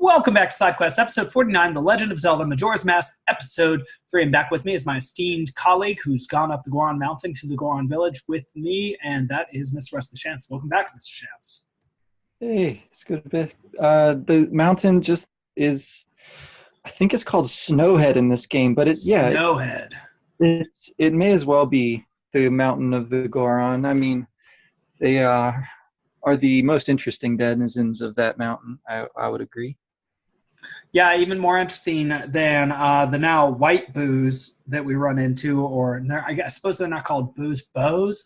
Welcome back to SideQuest, episode 49, The Legend of Zelda, Majora's Mask, episode 3. And back with me is my esteemed colleague who's gone up the Goron Mountain to the Goron Village with me, and that is Mr. Wes Schantz. Welcome back, Mr. Schantz. Hey, it's good to be. The mountain just is, I think it's called Snowhead in this game, but Snowhead. It may as well be the Mountain of the Goron. I mean, they are the most interesting denizens of that mountain, I would agree. Yeah, even more interesting than the now white boos that we run into, or I suppose they're not called boos,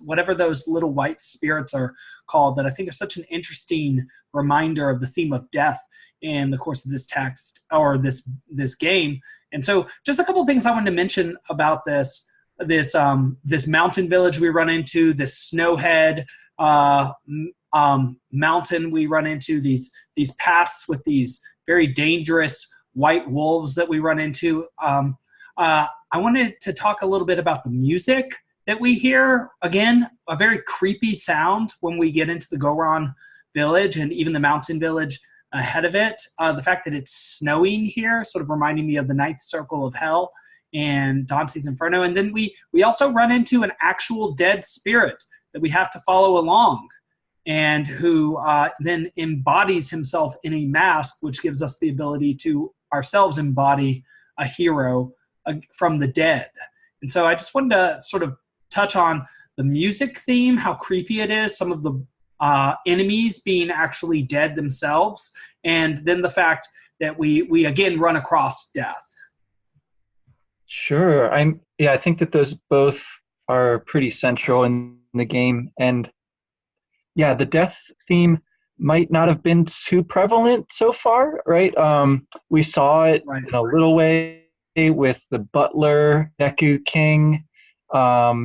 whatever those little white spirits are called, that I think are such an interesting reminder of the theme of death in the course of this text, or this game. And so just a couple of things I wanted to mention about this mountain village we run into, this Snowhead mountain we run into, these paths with these very dangerous white wolves that we run into. I wanted to talk a little bit about the music that we hear. Again, a very creepy sound when we get into the Goron village and even the mountain village ahead of it. The fact that it's snowing here, sort of reminding me of the Ninth Circle of Hell and Dante's Inferno. And then we also run into an actual dead spirit that we have to follow along, and who then embodies himself in a mask, which gives us the ability to ourselves embody a hero from the dead. And so I just wanted to sort of touch on the music theme, how creepy it is, some of the enemies being actually dead themselves, and then the fact that we again run across death. Sure. I think that those both are pretty central in the game. And yeah, the death theme might not have been too prevalent so far, right? We saw it in a little way with the butler, Deku King.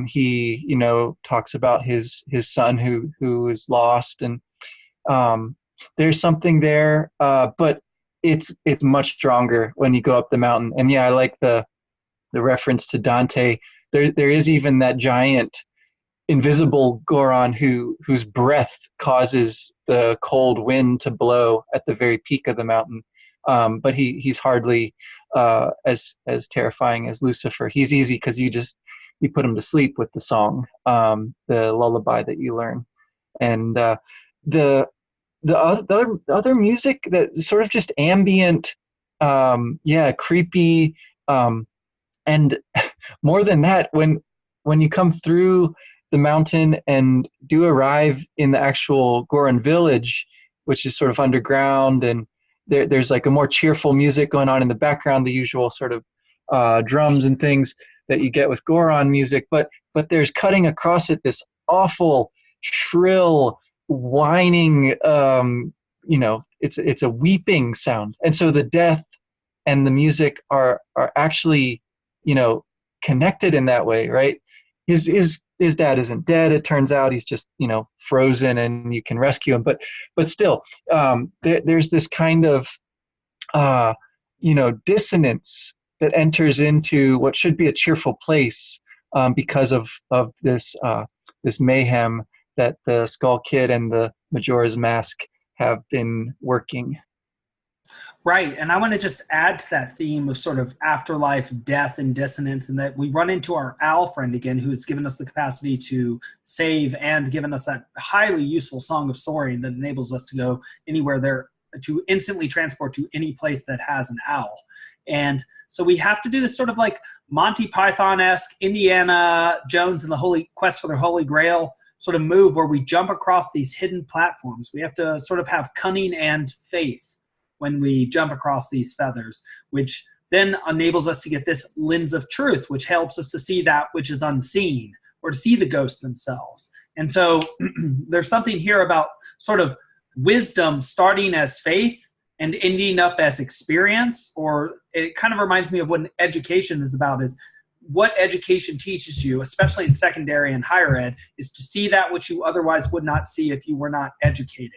He, talks about his son who is lost, and there's something there, but it's much stronger when you go up the mountain. And yeah, I like the reference to Dante. There is even that giant invisible Goron whose breath causes the cold wind to blow at the very peak of the mountain. But he's hardly as terrifying as Lucifer. He's easy because you put him to sleep with the song, the lullaby that you learn. And the other music that sort of just ambient, creepy, and more than that, when you come through the mountain and do arrive in the actual Goron village, which is sort of underground, and there's like a more cheerful music going on in the background, the usual sort of drums and things that you get with Goron music, but there's cutting across it this awful, shrill, whining, it's a weeping sound. And so the death and the music are actually, connected in that way, right? His dad isn't dead. It turns out he's just, frozen, and you can rescue him. But still, there's this kind of, dissonance that enters into what should be a cheerful place because of this mayhem that the Skull Kid and the Majora's Mask have been working. Right, and I want to just add to that theme of sort of afterlife, death, and dissonance, and that we run into our owl friend again, who has given us the capacity to save and given us that highly useful Song of Soaring that enables us to go anywhere there, to instantly transport to any place that has an owl. And so we have to do this sort of like Monty Python-esque Indiana Jones and the Holy Quest for the Holy Grail sort of move, where we jump across these hidden platforms. We have to sort of have cunning and faith when we jump across these feathers, which then enables us to get this lens of truth, which helps us to see that which is unseen, or to see the ghosts themselves. And so there's something here about sort of wisdom starting as faith and ending up as experience, or it kind of reminds me of what education is about, is what education teaches you, especially in secondary and higher ed, is to see that which you otherwise would not see if you were not educated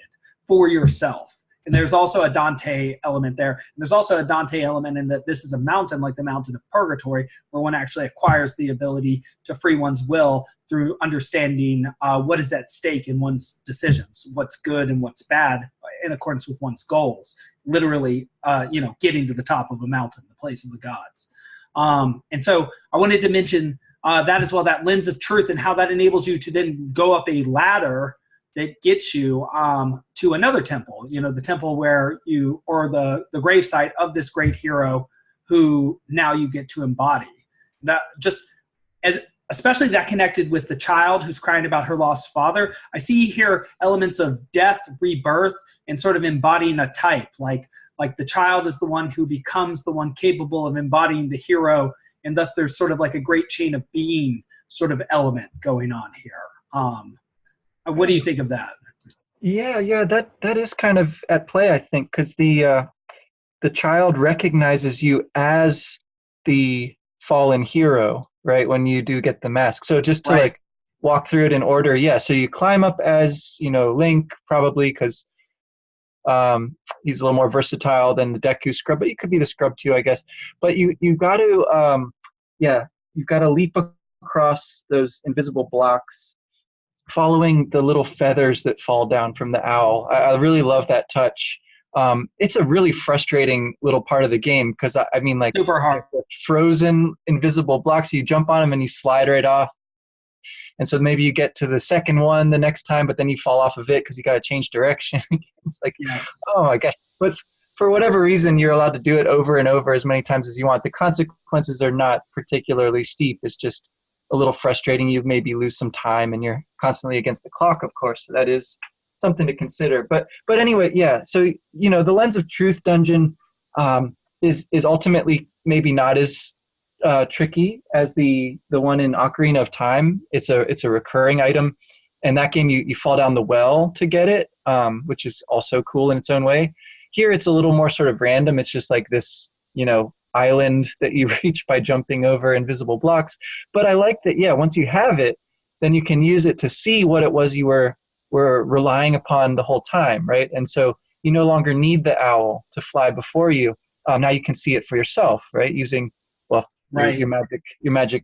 for yourself. And there's also a Dante element there. And there's also a Dante element in that this is a mountain, like the mountain of purgatory, where one actually acquires the ability to free one's will through understanding what is at stake in one's decisions, what's good and what's bad in accordance with one's goals. Literally, getting to the top of a mountain, the place of the gods. And so I wanted to mention that as well, that lens of truth and how that enables you to then go up a ladder that gets you to another temple, the temple where or the gravesite of this great hero who now you get to embody. That just especially that connected with the child who's crying about her lost father. I see here elements of death, rebirth, and sort of embodying a type, like the child is the one who becomes the one capable of embodying the hero, and thus there's sort of like a great chain of being sort of element going on here. What do you think of that? Yeah, that is kind of at play, I think, because the child recognizes you as the fallen hero, right? When you do get the mask. So just to like walk through it in order, yeah. So you climb up as Link, probably because he's a little more versatile than the Deku Scrub, but you could be the Scrub too, I guess. But you got to you've got to leap across those invisible blocks, following the little feathers that fall down from the owl. I really love that touch. It's a really frustrating little part of the game because I mean, like, super hard, frozen invisible blocks. You jump on them and you slide right off. And so maybe you get to the second one the next time, but then you fall off of it because you got to change direction. It's like, yes. Oh my gosh. But for whatever reason, you're allowed to do it over and over as many times as you want. The consequences are not particularly steep. It's just a little frustrating. You maybe lose some time and you're constantly against the clock, of course. So that is something to consider. But anyway, yeah. So, the Lens of Truth dungeon is ultimately maybe not as tricky as the one in Ocarina of Time. It's a recurring item. And that game, you fall down the well to get it, which is also cool in its own way. Here, it's a little more sort of random. It's just like this, island that you reach by jumping over invisible blocks. But I like that, yeah, once you have it, then you can use it to see what it was you were relying upon the whole time, right? And so you no longer need the owl to fly before you. Now you can see it for yourself, right? Using, your magic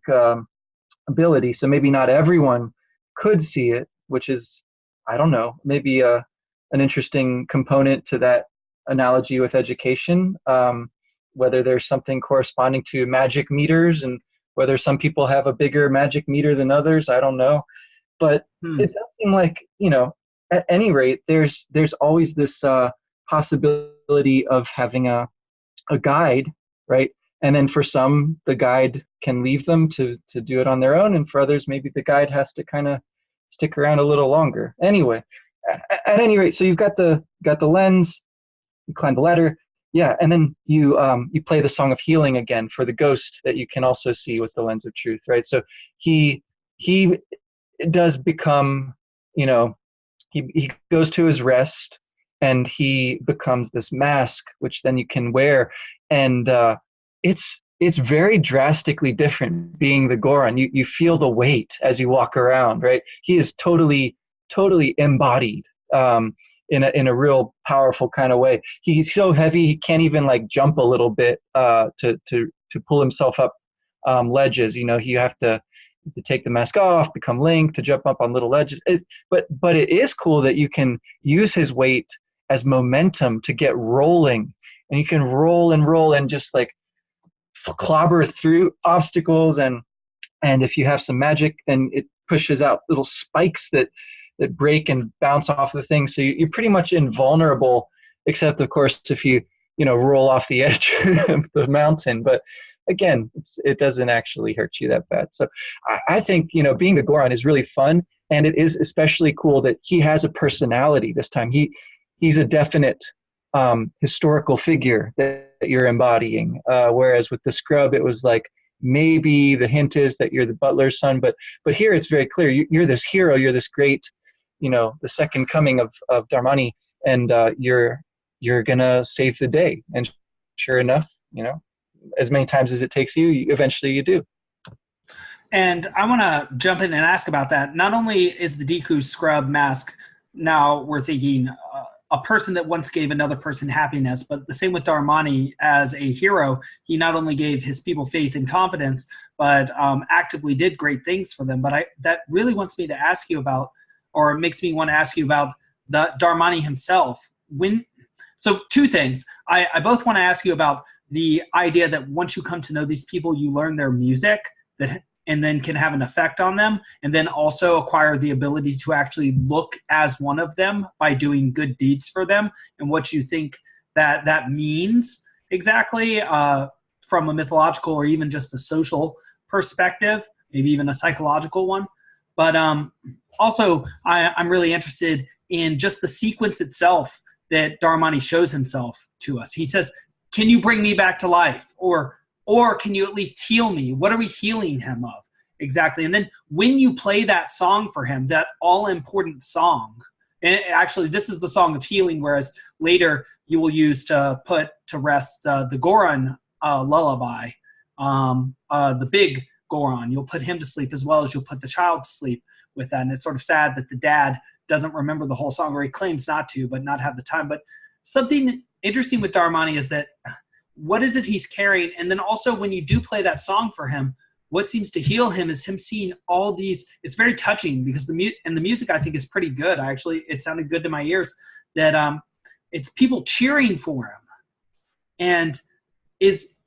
ability. So maybe not everyone could see it, which is, I don't know, maybe an interesting component to that analogy with education. Whether there's something corresponding to magic meters and whether some people have a bigger magic meter than others, I don't know. But it does seem like, at any rate, there's always this possibility of having a guide, right? And then for some, the guide can leave them to do it on their own. And for others, maybe the guide has to kind of stick around a little longer. Anyway, at any rate, so you've got the lens, you climb the ladder. Yeah, and then you play the Song of Healing again for the ghost that you can also see with the Lens of Truth, right? So he does become, he goes to his rest and he becomes this mask, which then you can wear, and it's very drastically different being the Goron. You feel the weight as you walk around, right? He is totally embodied. In a real powerful kind of way. He's so heavy he can't even like jump a little bit to pull himself up ledges. You have to take the mask off, become Link to jump up on little ledges. But it is cool that you can use his weight as momentum to get rolling, and you can roll and just like clobber through obstacles. And if you have some magic, then it pushes out little spikes that break and bounce off the thing. So you're pretty much invulnerable, except of course if you roll off the edge of the mountain. But again, it doesn't actually hurt you that bad. So I think being the Goron is really fun, and it is especially cool that he has a personality this time. He's a definite historical figure that you're embodying, whereas with the Scrub it was like, maybe the hint is that you're the butler's son, but here it's very clear you're this hero, you're this great, the second coming of Darmani, and you're gonna save the day. And sure enough, as many times as it takes you, eventually you do. And I want to jump in and ask about that. Not only is the Deku Scrub mask, now we're thinking a person that once gave another person happiness. But the same with Darmani as a hero. He not only gave his people faith and confidence, but actively did great things for them. But that really wants me to ask you about, or it makes me want to ask you about the Darmani himself. So two things. I both want to ask you about the idea that once you come to know these people, you learn their music and then can have an effect on them, and then also acquire the ability to actually look as one of them by doing good deeds for them, and what you think that means exactly from a mythological or even just a social perspective, maybe even a psychological one. But also, I'm really interested in just the sequence itself that Darmani shows himself to us. He says, can you bring me back to life? Or can you at least heal me? What are we healing him of exactly? And then when you play that song for him, that all-important song, and actually this is the song of healing, whereas later you will use to put to rest the Goron lullaby, the big Goron. You'll put him to sleep as well as you'll put the child to sleep with that. And it's sort of sad that the dad doesn't remember the whole song, or he claims not to, but not have the time. But something interesting with Darmani is that what is it he's carrying? And then also when you do play that song for him, what seems to heal him is him seeing all these. It's very touching because the music I think is pretty good. It sounded good to my ears that it's people cheering for him. And is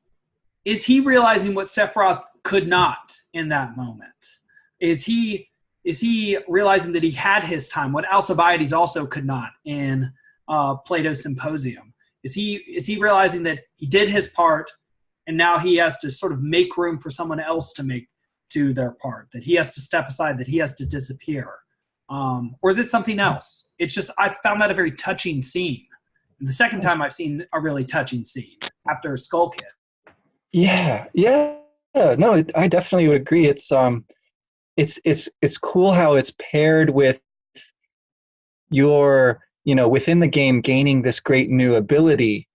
he realizing what Sephiroth could not in that moment? Is he realizing that he had his time, what Alcibiades also could not in Plato's Symposium? Is he realizing that he did his part, and now he has to sort of make room for someone else to do their part, that he has to step aside, that he has to disappear? Or is it something else? It's just, I found that a very touching scene. And the second time I've seen a really touching scene after Skull Kid. Yeah. No, I definitely would agree. It's cool how it's paired with your, within the game gaining this great new ability,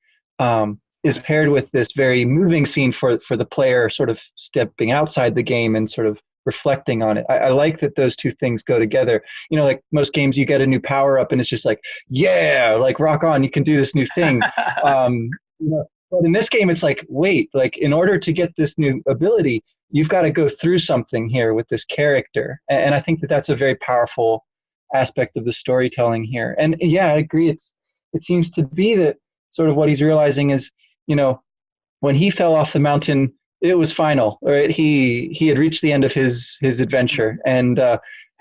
is paired with this very moving scene for the player sort of stepping outside the game and sort of reflecting on it. I like that those two things go together. Like most games, you get a new power up and it's just like, yeah, like rock on, you can do this new thing. But in this game, it's like, wait, like in order to get this new ability, you've got to go through something here with this character. And I think that that's a very powerful aspect of the storytelling here. And yeah, I agree. It seems to be that sort of what he's realizing is, when he fell off the mountain, it was final, right? He had reached the end of his adventure. And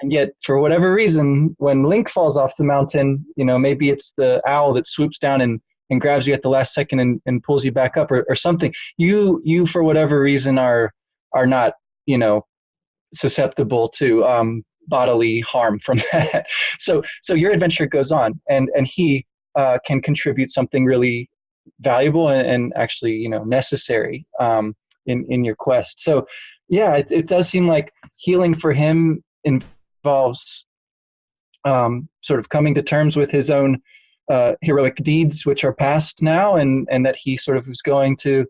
yet for whatever reason, when Link falls off the mountain, maybe it's the owl that swoops down and grabs you at the last second and pulls you back up or something. You for whatever reason are not, susceptible to bodily harm from that. So your adventure goes on, and he can contribute something really valuable and actually, necessary in your quest. So yeah, it does seem like healing for him involves sort of coming to terms with his own heroic deeds, which are past now, and that he sort of is going to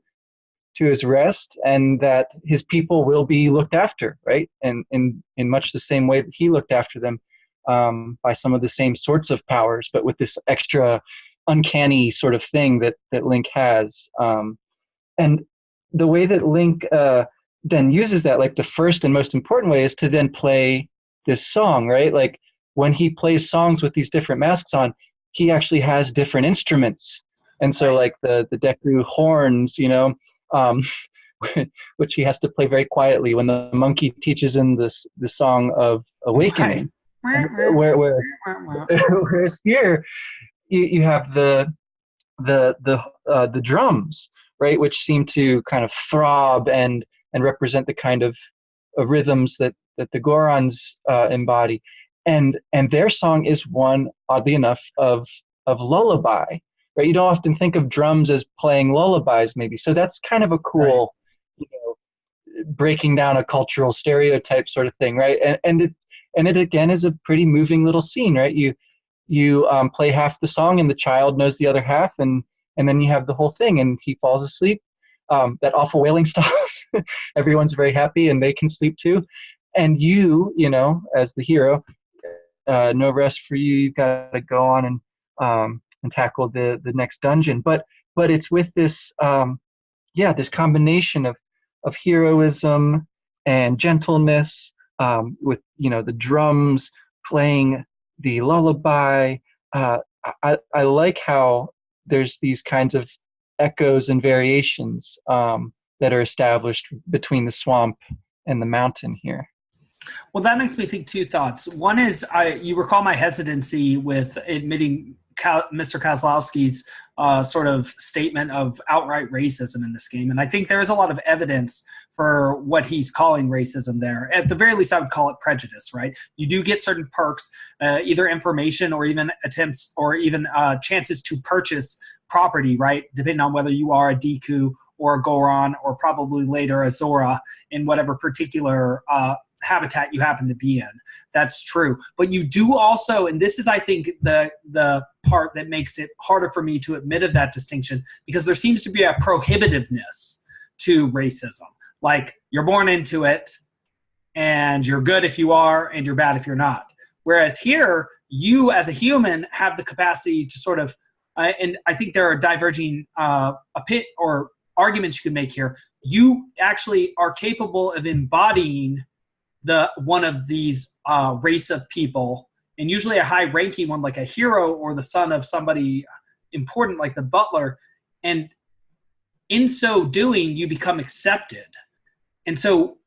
his rest, and that his people will be looked after, right? And in much the same way that he looked after them, by some of the same sorts of powers, but with this extra uncanny sort of thing that Link has. And the way that Link then uses that, like the first and most important way is to then play this song, right? Like when he plays songs with these different masks on, he actually has different instruments. And so like the Deku horns, which he has to play very quietly when the monkey teaches him the song of awakening. Right. Whereas here you have the drums, right, which seem to kind of throb and represent the kind of rhythms that the Gorons embody, and their song is one, oddly enough, of lullaby, right? You don't often think of drums as playing lullabies, maybe. So that's kind of a cool, breaking down a cultural stereotype sort of thing, right? And it again is a pretty moving little scene, right? You play half the song and the child knows the other half, and then you have the whole thing, and he falls asleep. That awful wailing stops. Everyone's very happy, and they can sleep too. And you as the hero, no rest for you. You've got to go on and and tackle the next dungeon. But it's with this this combination of heroism and gentleness, with the drums playing the lullaby. I like how there's these kinds of echoes and variations that are established between the swamp and the mountain here. Well, that makes me think two thoughts. One is, you recall my hesitancy with admitting Mr. Kozlowski's sort of statement of outright racism in this game. And I think there is a lot of evidence for what he's calling racism there. At the very least, I would call it prejudice, right? You do get certain perks, either information or even attempts or even chances to purchase property, right? Depending on whether you are a Deku or a Goron or probably later a Zora in whatever particular habitat you happen to be in. That's true. But you do also, and this is, I think, the part that makes it harder for me to admit of that distinction, because there seems to be a prohibitiveness to racism. Like, you're born into it, and you're good if you are, and you're bad if you're not. Whereas here, you as a human have the capacity to sort of, and I think there are diverging or arguments you can make here. You actually are capable of embodying one of these race of people, and usually a high-ranking one like a hero or the son of somebody important like the butler, and in so doing you become accepted. And so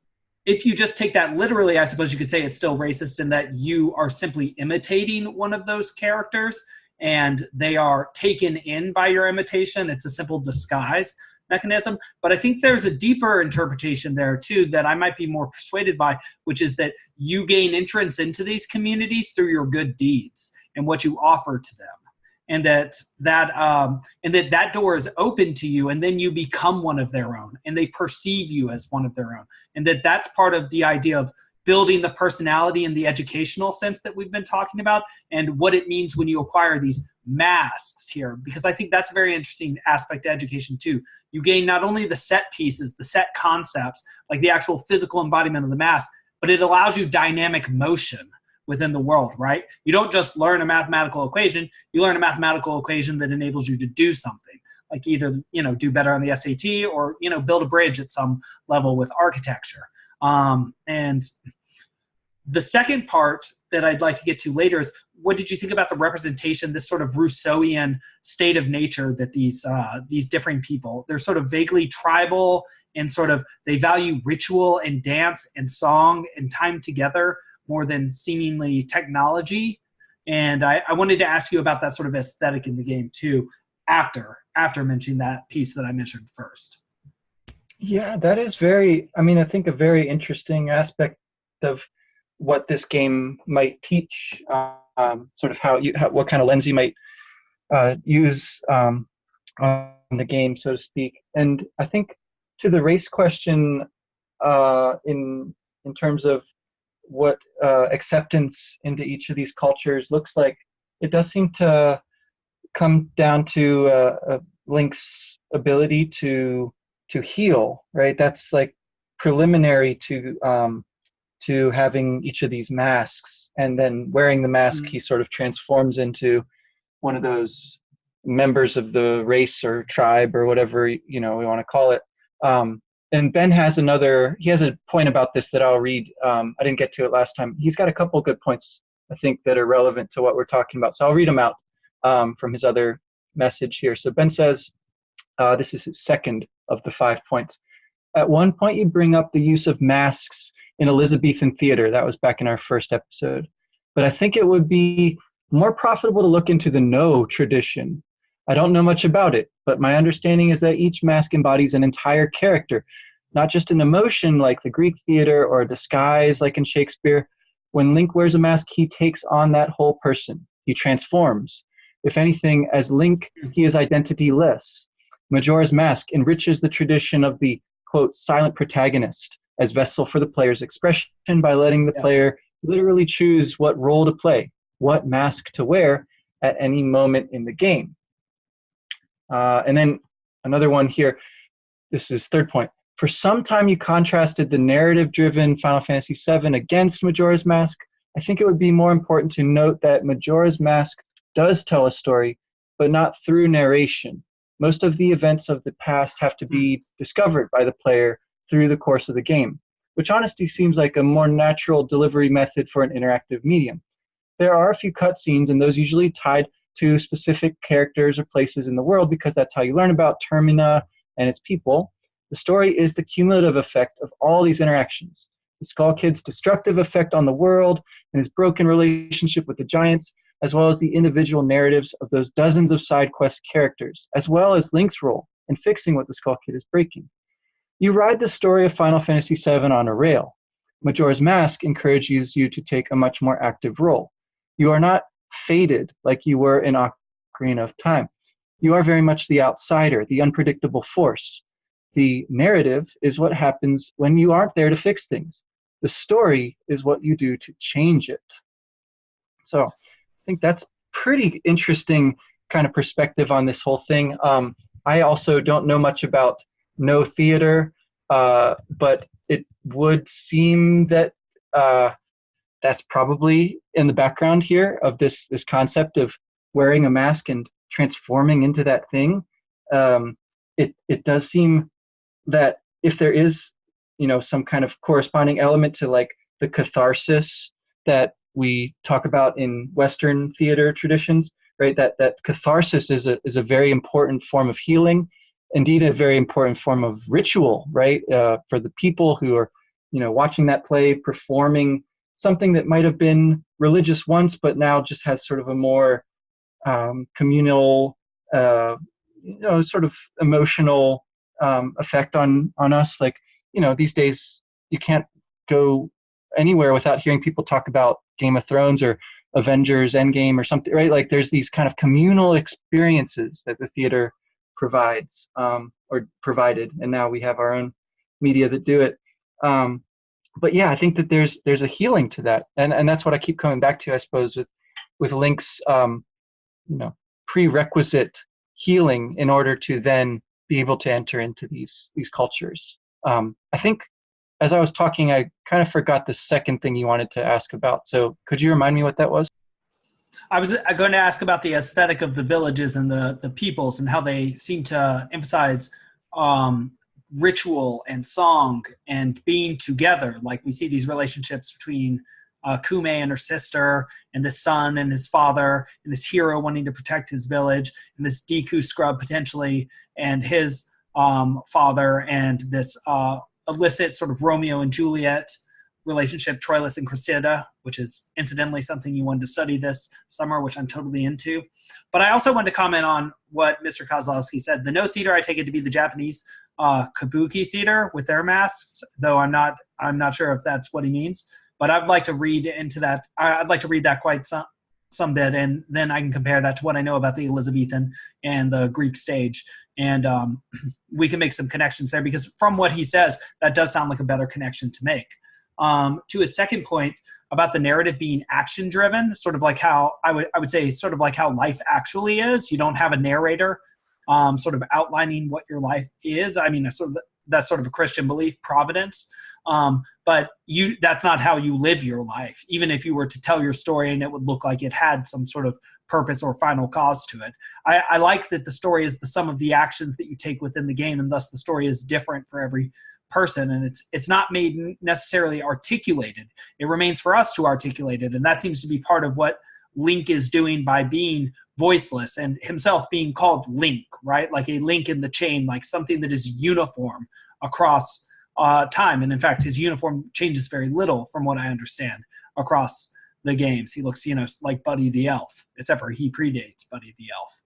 if you just take that literally, I suppose you could say it's still racist in that you are simply imitating one of those characters and they are taken in by your imitation. It's a simple disguise mechanism. But I think there's a deeper interpretation there too that I might be more persuaded by, which is that you gain entrance into these communities through your good deeds and what you offer to them, and that door is open to you, and then you become one of their own, and they perceive you as one of their own, and that's part of the idea of building the personality in the educational sense that we've been talking about, and what it means when you acquire these masks here, because I think that's a very interesting aspect to education too. You gain not only the set pieces, the set concepts, like the actual physical embodiment of the mask, but it allows you dynamic motion within the world, right? You don't just learn a mathematical equation, you learn a mathematical equation that enables you to do something, like either, do better on the SAT or, build a bridge at some level with architecture. And the second part that I'd like to get to later is, what did you think about the representation, this sort of Rousseauian state of nature that these differing people, they're sort of vaguely tribal and sort of, they value ritual and dance and song and time together more than seemingly technology. And I wanted to ask you about that sort of aesthetic in the game too, after mentioning that piece that I mentioned first. Yeah, that is I think a very interesting aspect of what this game might teach, sort of what kind of lens you might use on the game, so to speak. And I think to the race question, in terms of what acceptance into each of these cultures looks like, it does seem to come down to Link's ability to heal, right? That's like preliminary to having each of these masks, and then wearing the mask, he sort of transforms into one of those members of the race or tribe or whatever we want to call it. And Ben has a point about this that I'll read. I didn't get to it last time. He's got a couple good points, I think, that are relevant to what we're talking about. So I'll read them out from his other message here. So Ben says, this is his second of the 5 points. At one point, you bring up the use of masks in Elizabethan theater. That was back in our first episode. But I think it would be more profitable to look into the No tradition. I don't know much about it, but my understanding is that each mask embodies an entire character, not just an emotion like the Greek theater or a disguise like in Shakespeare. When Link wears a mask, he takes on that whole person. He transforms. If anything, as Link, he is identityless. Majora's Mask enriches the tradition of the, quote, silent protagonist as vessel for the player's expression by letting the player literally choose what role to play, what mask to wear at any moment in the game. And then another one here, this is third point. For some time you contrasted the narrative-driven Final Fantasy VII against Majora's Mask. I think it would be more important to note that Majora's Mask does tell a story but not through narration. Most of the events of the past have to be discovered by the player through the course of the game, which honestly seems like a more natural delivery method for an interactive medium. There are a few cutscenes, and those usually tied to specific characters or places in the world because that's how you learn about Termina and its people. The story is the cumulative effect of all these interactions. The Skull Kid's destructive effect on the world and his broken relationship with the giants, as well as the individual narratives of those dozens of side quest characters, as well as Link's role in fixing what the Skull Kid is breaking. You ride the story of Final Fantasy VII on a rail. Majora's Mask encourages you to take a much more active role. You are not fated like you were in Ocarina of Time. You are very much the outsider, the unpredictable force. The narrative is what happens when you aren't there to fix things. The story is what you do to change it. So I think that's pretty interesting kind of perspective on this whole thing. I also don't know much about no theater, but it would seem that that's probably in the background here of this concept of wearing a mask and transforming into that thing. It does seem that if there is, some kind of corresponding element to like the catharsis that we talk about in Western theater traditions, right? That catharsis is a very important form of healing, indeed a very important form of ritual, right? For the people who are, watching that play, performing something that might have been religious once, but now just has sort of a more communal, sort of emotional effect on us. Like, these days you can't go anywhere without hearing people talk about Game of Thrones or Avengers Endgame or something, right? Like there's these kind of communal experiences that the theater provides or provided, and now we have our own media that do it. But yeah, I think that there's a healing to that, and that's what I keep coming back to, I suppose, with Link's prerequisite healing in order to then be able to enter into these cultures. I think as I was talking, I kind of forgot the second thing you wanted to ask about. So could you remind me what that was? I was going to ask about the aesthetic of the villages and the peoples and how they seem to emphasize ritual and song and being together. Like we see these relationships between Kume and her sister, and the son and his father, and this hero wanting to protect his village, and this Deku scrub potentially, and his father, and this illicit sort of Romeo and Juliet relationship, Troilus and Cressida, which is incidentally something you wanted to study this summer, which I'm totally into. But I also wanted to comment on what Mr. Kozlowski said. The no theater, I take it to be the Japanese kabuki theater with their masks, though I'm not sure if that's what he means. But I'd like to read into that. I'd like to read that quite some bit, and then I can compare that to what I know about the Elizabethan and the Greek stage. And we can make some connections there, because from what he says, that does sound like a better connection to make. To his second point about the narrative being action-driven, sort of like how I would say sort of like how life actually is. You don't have a narrator sort of outlining what your life is. I mean, that's sort of a Christian belief, providence. But that's not how you live your life, even if you were to tell your story and it would look like it had some sort of purpose or final cause to it. I like that the story is the sum of the actions that you take within the game, and thus the story is different for every person, and it's not made necessarily articulated. It remains for us to articulate it, and that seems to be part of what Link is doing by being voiceless and himself being called Link, right? Like a link in the chain, like something that is uniform across time. And in fact, his uniform changes very little from what I understand across the games. He looks, like Buddy the Elf, except for he predates Buddy the Elf.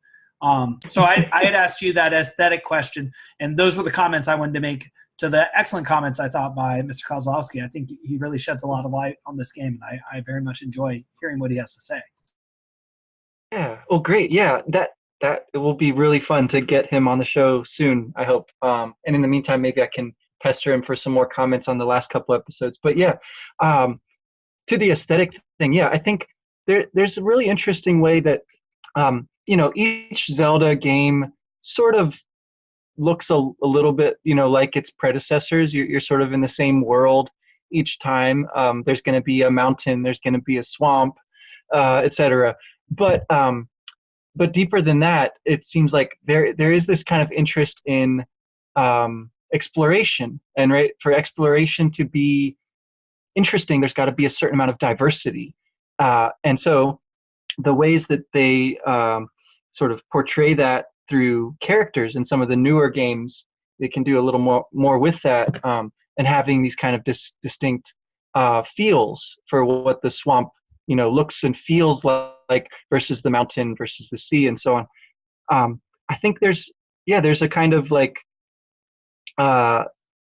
So I had asked you that aesthetic question, and those were the comments I wanted to make to the excellent comments, I thought, by Mr. Kozlowski. I think he really sheds a lot of light on this game, and I very much enjoy hearing what he has to say. Yeah. Oh, great. Yeah, that it will be really fun to get him on the show soon, I hope. And in the meantime, maybe I can pester him for some more comments on the last couple episodes. But yeah, to the aesthetic thing, yeah, I think there's a really interesting way that each Zelda game sort of looks a little bit, like its predecessors. You're sort of in the same world each time. There's going to be a mountain, there's going to be a swamp, etc. But but deeper than that, it seems like there is this kind of interest in exploration, and right, for exploration to be interesting, there's got to be a certain amount of diversity, and so the ways that they sort of portray that through characters in some of the newer games, they can do a little more with that, and having these kind of distinct feels for what the swamp, looks and feels like versus the mountain versus the sea and so on. I think there's a kind of like the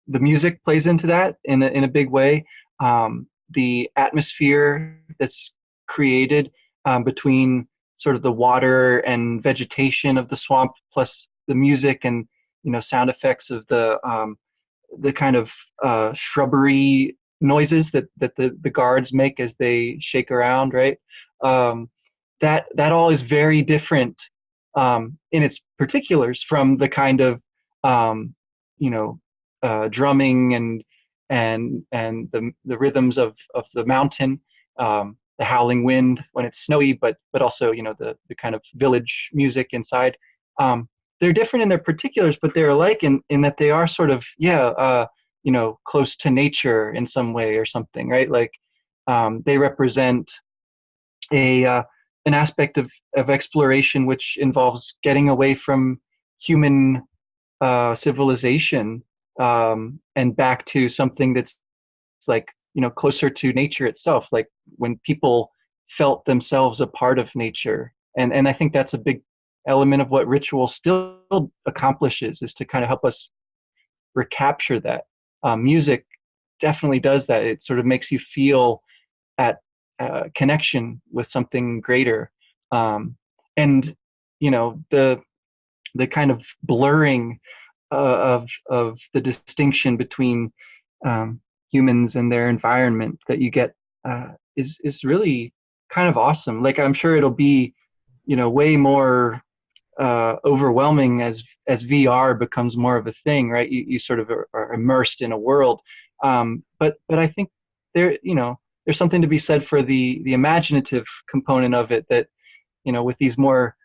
music plays into that in a big way. The atmosphere that's created between sort of the water and vegetation of the swamp, plus the music and sound effects of the kind of shrubbery noises that the guards make as they shake around, right? That all is very different in its particulars from the kind of drumming and the rhythms of the mountain, the howling wind when it's snowy, but also the kind of village music inside. They're different in their particulars, but they're alike in that they are sort of close to nature in some way or something, right? Like they represent an aspect of exploration which involves getting away from human civilization and back to something that's like closer to nature itself, like when people felt themselves a part of nature. And I think that's a big element of what ritual still accomplishes, is to kind of help us recapture that. Music definitely does that. It sort of makes you feel at connection with something greater, and the kind of blurring of the distinction between humans and their environment that you get is really kind of awesome. Like, I'm sure it'll be way more overwhelming as VR becomes more of a thing, right? You sort of are immersed in a world, but I think there's something to be said for the imaginative component of it, that with these more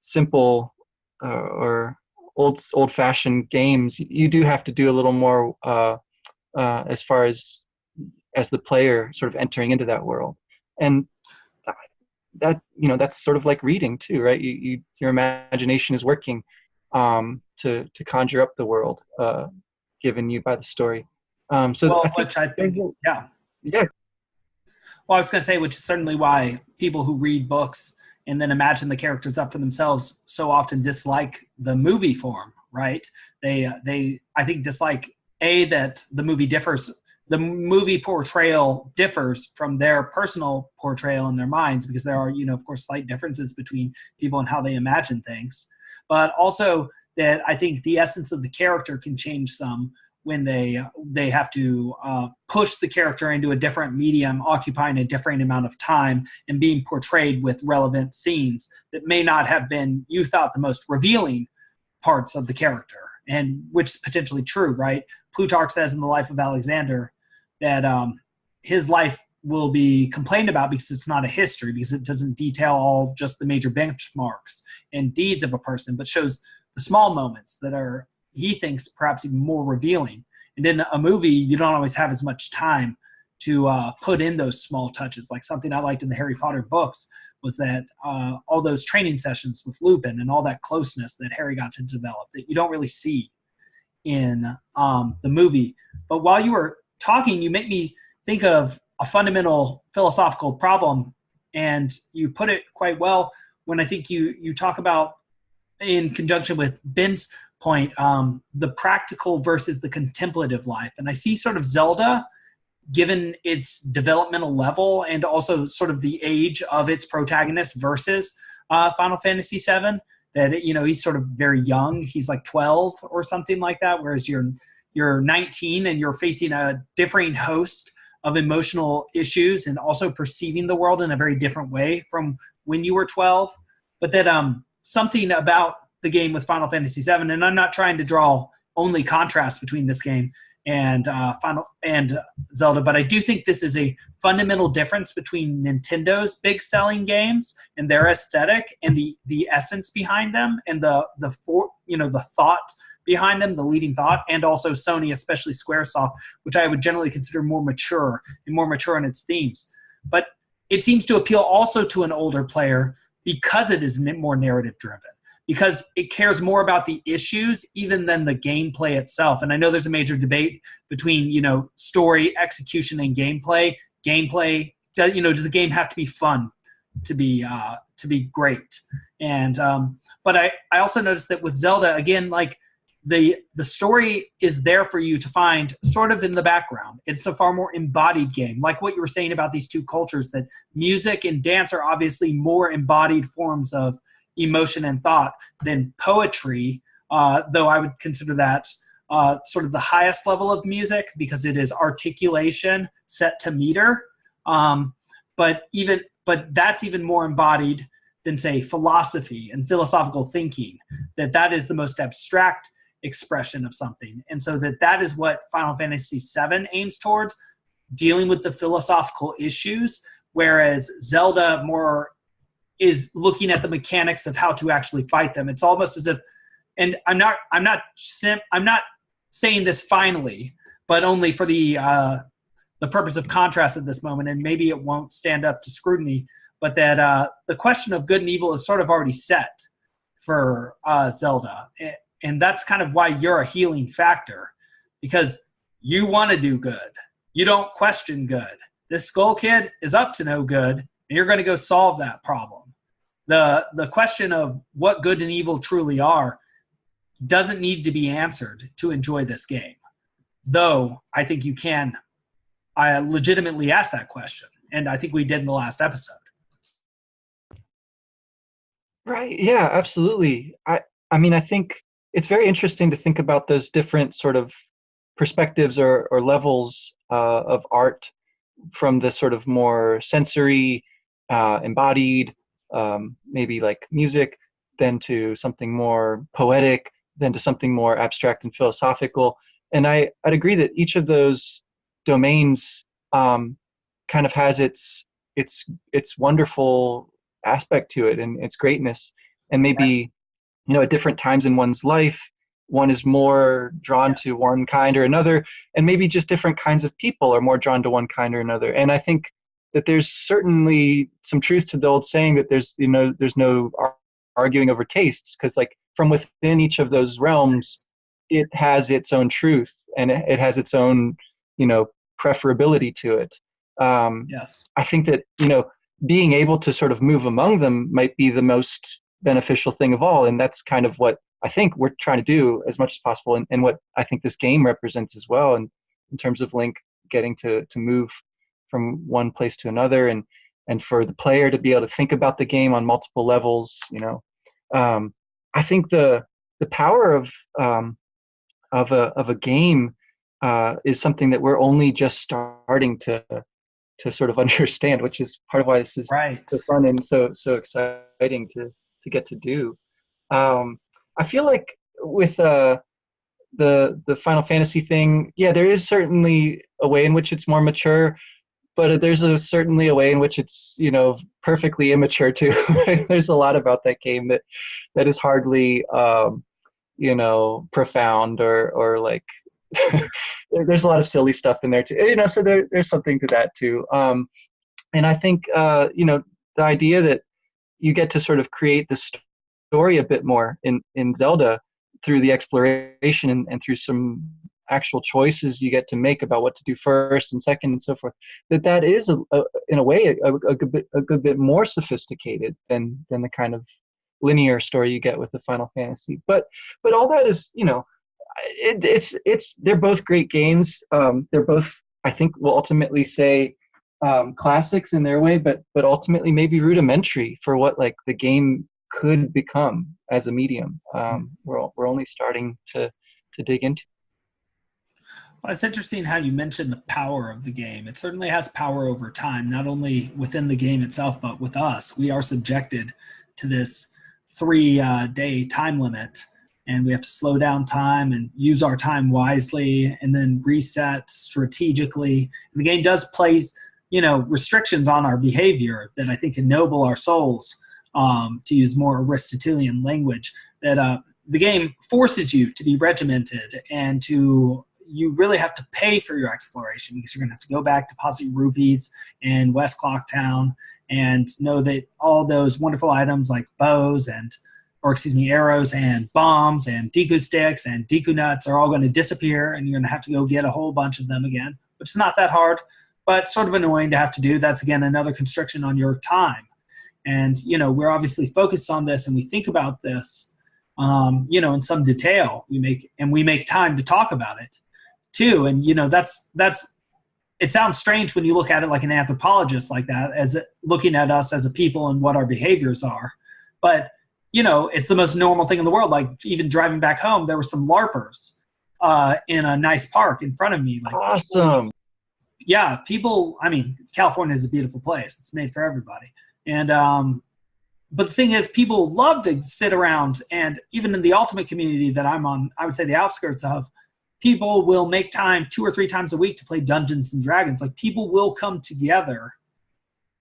simple or old-fashioned games, you do have to do a little more as far as the player sort of entering into that world. And that that's sort of like reading too, right? Your imagination is working to conjure up the world given you by the story. Well, I think, which I think, yeah. yeah. Well, I was going to say, which is certainly why people who read books and then imagine the characters up for themselves so often dislike the movie form, right? They I think dislike that the movie portrayal differs from their personal portrayal in their minds, because there are, of course, slight differences between people and how they imagine things. But also that I think the essence of the character can change some when they have to push the character into a different medium, occupying a different amount of time and being portrayed with relevant scenes that may not have been, you thought, the most revealing parts of the character, and which is potentially true, right? Plutarch says in the Life of Alexander that his life will be complained about because it's not a history, because it doesn't detail all just the major benchmarks and deeds of a person, but shows the small moments that are, he thinks, perhaps even more revealing. And in a movie, you don't always have as much time to put in those small touches. Like something I liked in the Harry Potter books was that all those training sessions with Lupin and all that closeness that Harry got to develop that you don't really see in the movie. But while you were talking, you make me think of a fundamental philosophical problem, and you put it quite well when I think you talk about, in conjunction with Ben's point, the practical versus the contemplative life. And I see sort of Zelda, given its developmental level and also sort of the age of its protagonist versus Final Fantasy VII, that he's sort of very young. He's like 12 or something like that, whereas you're 19 and you're facing a differing host of emotional issues and also perceiving the world in a very different way from when you were 12. But that something about the game with Final Fantasy VII, and I'm not trying to draw only contrast between this game and Final and Zelda. But I do think this is a fundamental difference between Nintendo's big selling games and their aesthetic and the essence behind them and the thought behind them, the leading thought, and also Sony, especially Squaresoft, which I would generally consider more mature in its themes. But it seems to appeal also to an older player because it is more narrative driven, because it cares more about the issues even than the gameplay itself. And I know there's a major debate between, story, execution, and gameplay. Gameplay, does the game have to be fun to be great? And but I also noticed that with Zelda, again, like the story is there for you to find sort of in the background. It's a far more embodied game, like what you were saying about these two cultures, that music and dance are obviously more embodied forms of emotion and thought than poetry, though I would consider that sort of the highest level of music because it is articulation set to meter. But that's even more embodied than, say, philosophy and philosophical thinking, that is the most abstract expression of something. And so that is what Final Fantasy VII aims towards, dealing with the philosophical issues, whereas Zelda more is looking at the mechanics of how to actually fight them. It's almost as if, and I'm not saying this finally, but only for the purpose of contrast at this moment, and maybe it won't stand up to scrutiny, but that the question of good and evil is sort of already set for Zelda. And that's kind of why you're a healing factor, because you want to do good. You don't question good. This Skull Kid is up to no good, and you're going to go solve that problem. The question of what good and evil truly are doesn't need to be answered to enjoy this game. Though I think you can legitimately ask that question, and I think we did in the last episode. Right. Yeah, absolutely. I mean, I think it's very interesting to think about those different sort of perspectives or levels of art, from the sort of more sensory, embodied, maybe like music, then to something more poetic, then to something more abstract and philosophical. And I'd agree that each of those domains kind of has its wonderful aspect to it and its greatness. And maybe, at different times in one's life, one is more drawn to one kind or another, and maybe just different kinds of people are more drawn to one kind or another. And I think that there's certainly some truth to the old saying that there's no arguing over tastes, because like from within each of those realms, it has its own truth and it has its own, preferability to it. I think that, being able to sort of move among them might be the most beneficial thing of all. And that's kind of what I think we're trying to do as much as possible. And what I think this game represents as well, and in terms of Link getting to move from one place to another, and for the player to be able to think about the game on multiple levels. I think the power of a game is something that we're only just starting to sort of understand, which is part of why this is so fun and so exciting to get to do. I feel like with the Final Fantasy thing, there is certainly a way in which it's more mature, but there's certainly a way in which it's perfectly immature too. There's a lot about that game that is hardly profound or like there's a lot of silly stuff in there too. So there's something to that too. And I think the idea that you get to sort of create the story a bit more in Zelda through the exploration and through some actual choices you get to make about what to do first and second and so forth, that is in a way a good bit more sophisticated than the kind of linear story you get with the Final Fantasy. But all that is, they're both great games. They're both, I think, will ultimately say classics in their way, but ultimately maybe rudimentary for what like the game could become as a medium. We're only starting to dig into. Well, it's interesting how you mentioned the power of the game. It certainly has power over time, not only within the game itself, but with us. We are subjected to this 3-day time limit and we have to slow down time and use our time wisely and then reset strategically. And the game does place, restrictions on our behavior that I think ennoble our souls, to use more Aristotelian language, that the game forces you to be regimented and you really have to pay for your exploration, because you're going to have to go back, deposit your rupees in West Clocktown, and know that all those wonderful items like bows arrows and bombs and Deku sticks and Deku nuts are all going to disappear, and you're going to have to go get a whole bunch of them again, which is not that hard, but sort of annoying to have to do. That's, again, another constriction on your time. And, we're obviously focused on this, and we think about this, in some detail. We make time to talk about it too. And, it sounds strange when you look at it like an anthropologist like that, as looking at us as a people and what our behaviors are. But, it's the most normal thing in the world. Like, even driving back home, there were some LARPers in a nice park in front of me. Like, awesome. Yeah, people, California is a beautiful place. It's made for everybody. And, but the thing is, people love to sit around, and even in the ultimate community that I'm on, I would say the outskirts of, people will make time 2 or 3 times a week to play Dungeons and Dragons. Like, people will come together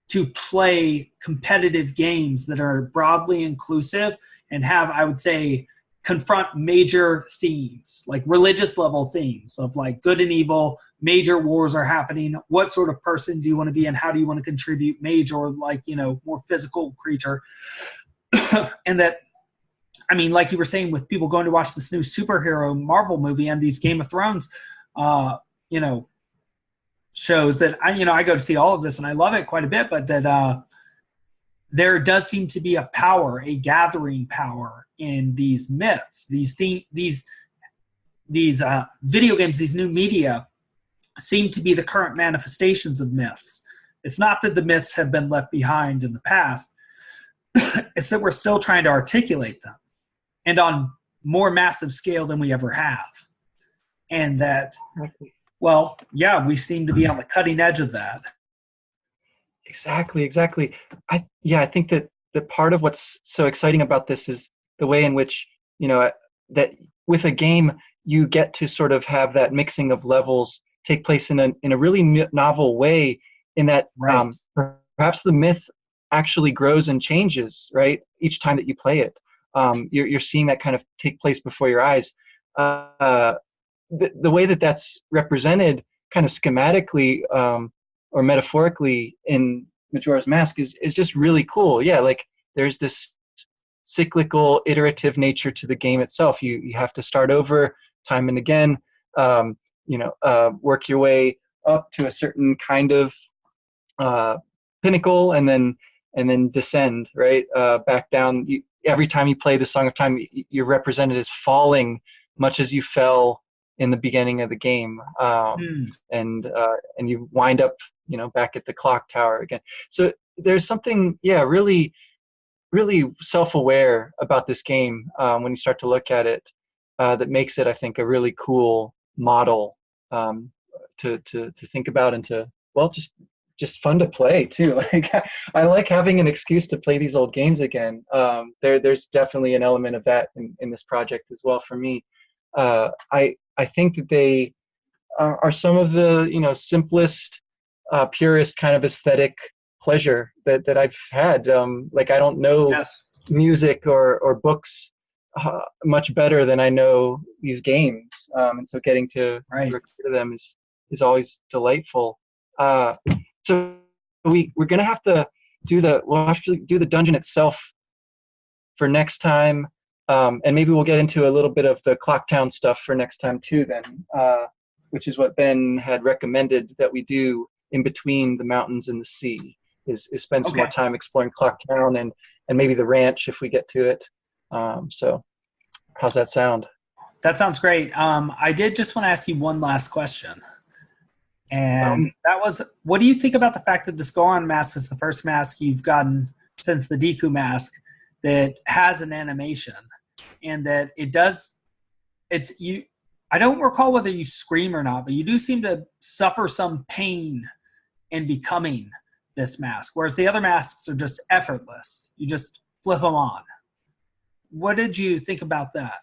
to play competitive games that are broadly inclusive and have, I would say, confront major themes, like religious level themes of like good and evil, major wars are happening. What sort of person do you want to be, and how do you want to contribute? Major, like, more physical creature. And that, like you were saying, with people going to watch this new superhero Marvel movie and these Game of Thrones, shows that I go to see all of this and I love it quite a bit, but that there does seem to be a power, a gathering power in these myths, these video games, these new media seem to be the current manifestations of myths. It's not that the myths have been left behind in the past. It's that we're still trying to articulate them, and on more massive scale than we ever have. And that, well, yeah, we seem to be on the cutting edge of that. Exactly. I think that part of what's so exciting about this is the way in which, that with a game, you get to sort of have that mixing of levels take place in a really novel way, in that right. Perhaps the myth actually grows and changes, right, each time that you play it. You're seeing that kind of take place before your eyes. The way that that's represented kind of schematically or metaphorically in Majora's Mask is just really cool. Yeah, like there's this cyclical, iterative nature to the game itself. You have to start over time and again, work your way up to a certain kind of pinnacle, and then descend, right, back down. Every time you play the Song of Time, you're represented as falling, much as you fell in the beginning of the game, and you wind up, back at the clock tower again. So there's something, really, really self-aware about this game when you start to look at it, that makes it, I think, a really cool model to think about, and to, well, just fun to play too. Like, I like having an excuse to play these old games again. There's definitely an element of that in this project as well for me. I think that they are some of the simplest, purest kind of aesthetic pleasure that I've had. Like, I don't know Yes. music or books much better than I know these games, and so getting to Right. record them is always delightful. So we're gonna have to we'll have to do the dungeon itself for next time, and maybe we'll get into a little bit of the Clocktown stuff for next time too, then, which is what Ben had recommended that we do in between the mountains and the sea, is spend some more time exploring Clocktown and maybe the ranch if we get to it. So how's that sound? That sounds great. I did just want to ask you one last question. And that was, what do you think about the fact that this Goron mask is the first mask you've gotten since the Deku mask that has an animation, and that I don't recall whether you scream or not, but you do seem to suffer some pain in becoming this mask, whereas the other masks are just effortless. You just flip them on. What did you think about that?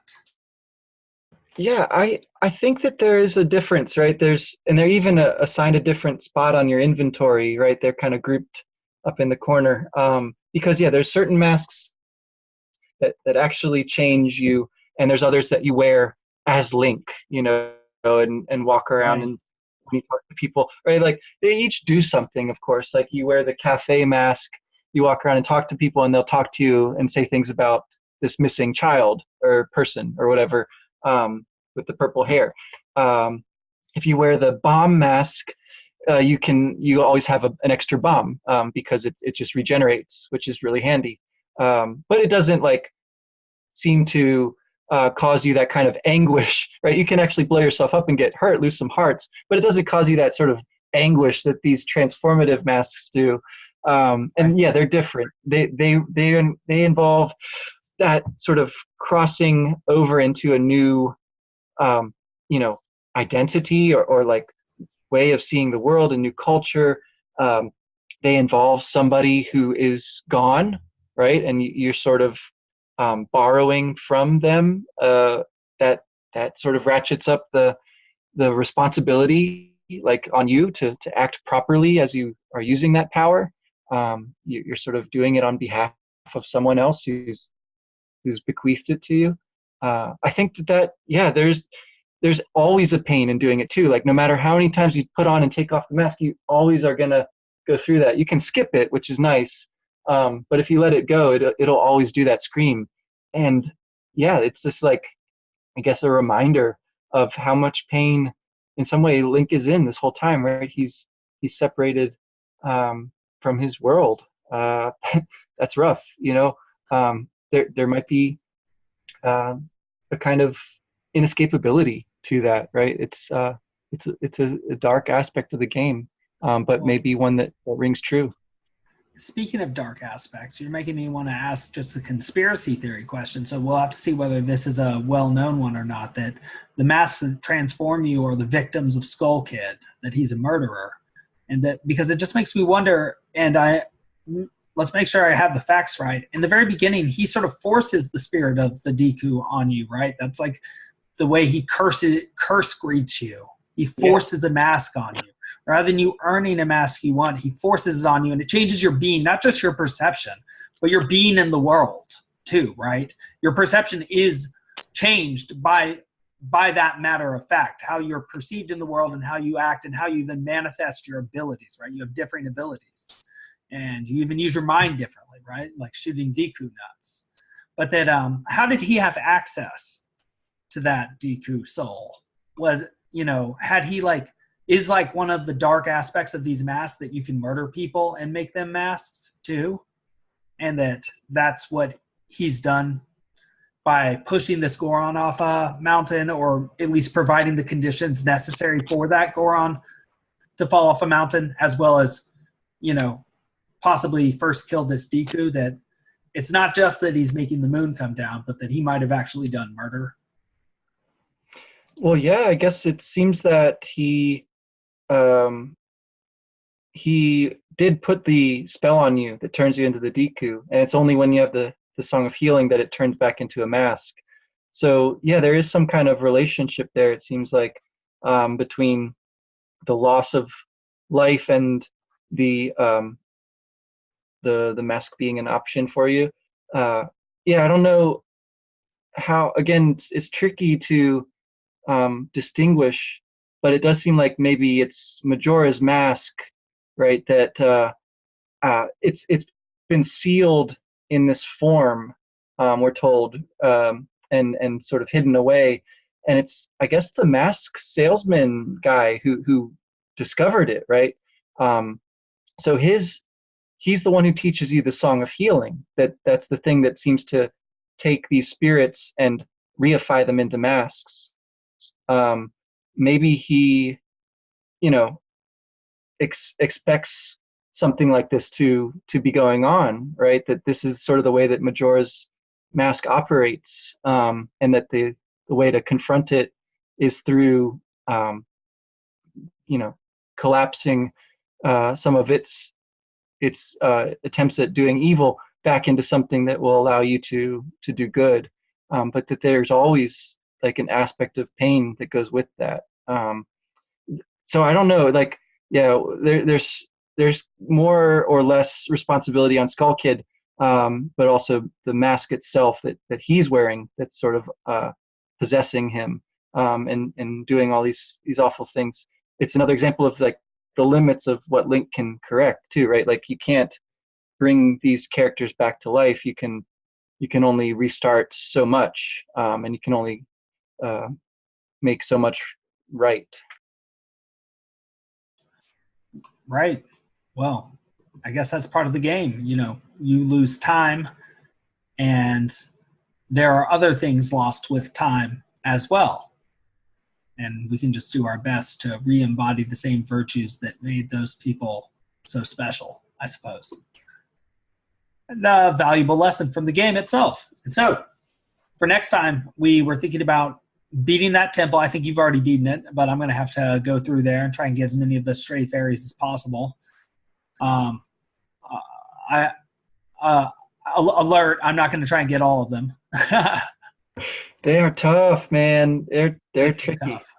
Yeah, I think that there is a difference, right? And they're even assigned a different spot on your inventory, right? They're kind of grouped up in the corner. Because yeah, there's certain masks that actually change you, and there's others that you wear as Link, and walk around Right. and when you talk to people, right? Like they each do something, of course. Like you wear the cafe mask, you walk around and talk to people, and they'll talk to you and say things about this missing child or person or whatever, with the purple hair. Um, if you wear the bomb mask, you always have an extra bomb, because it just regenerates, which is really handy. But it doesn't like seem to cause you that kind of anguish, right? You can actually blow yourself up and get hurt, lose some hearts, but it doesn't cause you that sort of anguish that these transformative masks do. Right. And yeah, they're different. They involve that sort of crossing over into a new, um, you know, identity, or like way of seeing the world, a new culture. Um, they involve somebody who is gone, right? And you're sort of borrowing from them. That sort of ratchets up the responsibility, like on you to act properly as you are using that power. You're sort of doing it on behalf of someone else who's bequeathed it to you. I think that yeah, there's always a pain in doing it too. Like no matter how many times you put on and take off the mask, you always are gonna go through that. You can skip it, which is nice, but if you let it go, it'll always do that scream. And yeah, it's just like, I guess, a reminder of how much pain, in some way, Link is in this whole time. Right? He's separated, from his world. That's rough. There might be a kind of inescapability to that, right? It's a dark aspect of the game, but Well, maybe one that rings true. speaking of dark aspects, you're making me want to ask just a conspiracy theory question. So we'll have to see whether this is a well-known one or not. That the masks that transform you are the victims of Skull Kid. That he's a murderer, and that because it just makes me wonder. And let's make sure I have the facts right. In the very beginning, he sort of forces the spirit of the Deku on you, right? That's like the way he curse greets you. He Yeah. forces a mask on you. Rather than you earning a mask you want, he forces it on you, and it changes your being, not just your perception, but your being in the world too, right? Your perception is changed by that matter of fact, how you're perceived in the world and how you act and how you then manifest your abilities, right? You have different abilities. And you even use your mind differently, right? Like shooting Deku nuts. But that how did he have access to that Deku soul? Was, had he like is like one of the dark aspects of these masks that you can murder people and make them masks too, and that's what he's done by pushing this Goron off a mountain, or at least providing the conditions necessary for that Goron to fall off a mountain, as well as, you know, possibly first kill this Deku. That it's not just that he's making the moon come down, but that he might have actually done murder. Well, yeah, I guess it seems that um, he did put the spell on you that turns you into the Deku, and it's only when you have the Song of Healing that it turns back into a mask. So yeah, there is some kind of relationship there. It seems like, between the loss of life and the the mask being an option for you. Uh, yeah, I don't know how. Again, it's tricky to distinguish, but it does seem like maybe it's Majora's Mask, right? That it's been sealed in this form, we're told, and sort of hidden away. And it's, I guess, the mask salesman guy who discovered it, right? Um, so he's the one who teaches you the Song of Healing. That's the thing that seems to take these spirits and reify them into masks. Um, Maybe he, you know, expects something like this to be going on, right? That this is sort of the way that Majora's Mask operates, and that the way to confront it is through, you know, collapsing some of its attempts at doing evil back into something that will allow you to do good. But that there's always like an aspect of pain that goes with that. So I don't know, like, yeah, there's more or less responsibility on Skull Kid, but also the mask itself that he's wearing that's sort of possessing him, and doing all these awful things. It's another example of like the limits of what Link can correct too, right? Like you can't bring these characters back to life. You can only restart so much, and you can only make so much right. Right. Well, I guess that's part of the game. You lose time, and there are other things lost with time as well. And we can just do our best to re-embody the same virtues that made those people so special, I suppose. And a valuable lesson from the game itself. And so, for next time, we were thinking about beating that temple. I think you've already beaten it, but I'm going to have to go through there and try and get as many of the stray fairies as possible. Alert, I'm not going to try and get all of them. They are tough, man. They're tricky. Tough.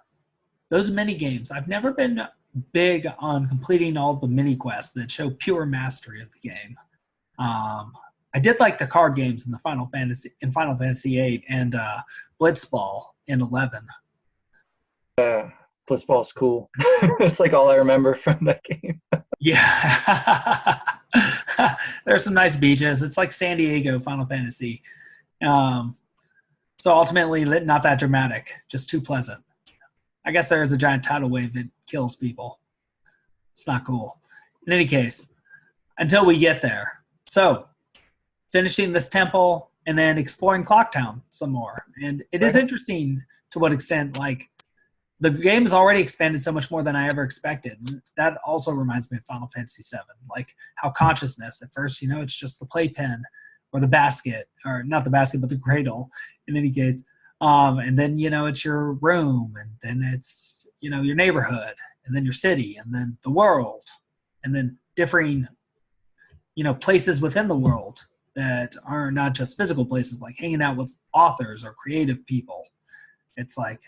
Those mini games, I've never been big on completing all the mini quests that show pure mastery of the game. I did like the card games in Final Fantasy VIII and Blitzball in 11. Blitzball's cool. That's like all I remember from that game. Yeah. There's some nice beaches. It's like San Diego Final Fantasy. So ultimately, not that dramatic, just too pleasant. I guess there is a giant tidal wave that kills people. It's not cool. In any case, until we get there. So, finishing this temple and then exploring Clocktown some more. And it is interesting to what extent, like, the game has already expanded so much more than I ever expected. That also reminds me of Final Fantasy VII, like how consciousness, at first, it's just the playpen or the basket, or not the basket, but the cradle, in any case. And then, it's your room, and then it's, your neighborhood, and then your city, and then the world, and then differing, places within the world that are not just physical places, like hanging out with authors or creative people. It's like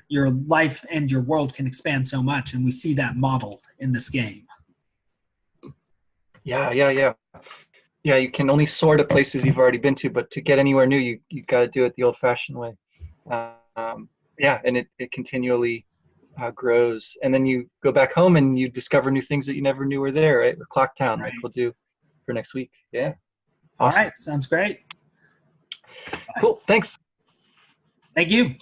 your life and your world can expand so much, and we see that modeled in this game. Yeah. Yeah, you can only soar to places you've already been to, but to get anywhere new, you got to do it the old-fashioned way. Yeah, and it continually grows. And then you go back home and you discover new things that you never knew were there, right? With Clocktown, like we'll do for next week. Yeah. Awesome. All right, sounds great. Cool, thanks. Thank you.